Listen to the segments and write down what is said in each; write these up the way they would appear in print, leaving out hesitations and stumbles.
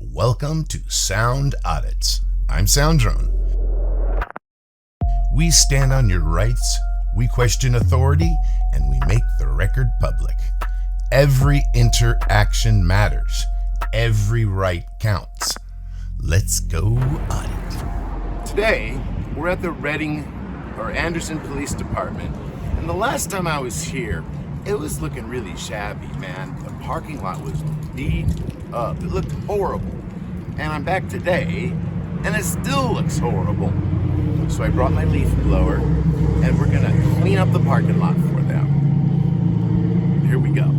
Welcome to Sound Audits. I'm Sound Drone. We stand on your rights, we question authority, and we make the record public. Every interaction matters. Every right counts. Let's go audit. Today, we're at the Anderson Police Department, and the last time I was here, it was looking really shabby, man. The parking lot was beat up. It looked horrible. And I'm back today, and it still looks horrible. So I brought my leaf blower, and we're gonna clean up the parking lot for them. Here we go.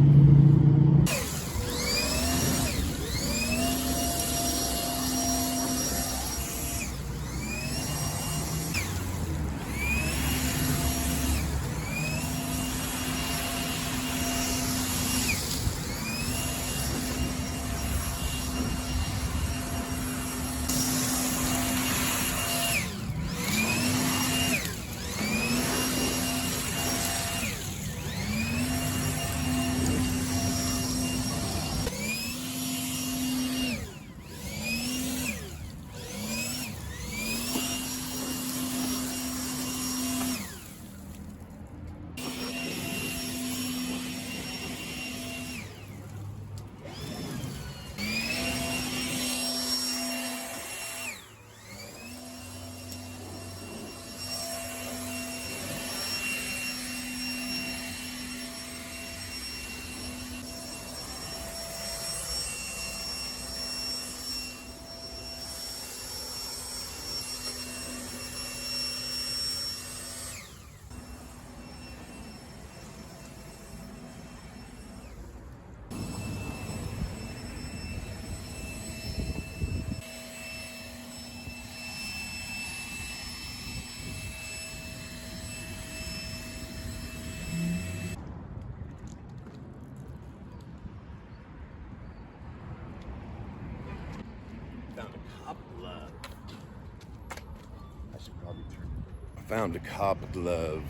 I found a cop glove.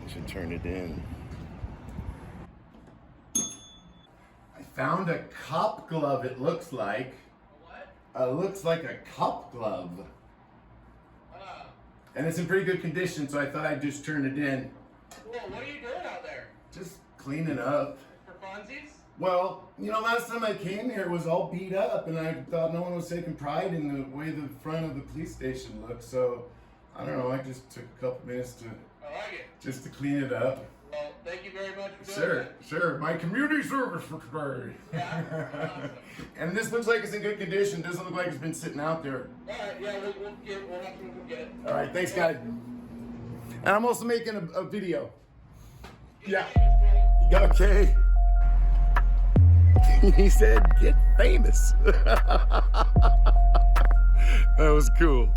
I should turn it in. I found a cop glove, it looks like. What? Looks like a cop glove. And it's in pretty good condition, so I thought I'd just turn it in. Well, what are you doing out there? Just cleaning up. For funsies? Well, you know, last time I came here it was all beat up, and I thought no one was taking pride in the way the front of the police station looked, so I don't know, I just took a couple minutes to just to clean it up. Well, thank you very much for doing that. Sure. My community service for today. Yeah, awesome. And this looks like it's in good condition. Doesn't look like it's been sitting out there. All right, yeah, we'll have to go get it. All right, thanks, guys. And I'm also making a video. Yeah. Okay. He said, get famous. That was cool.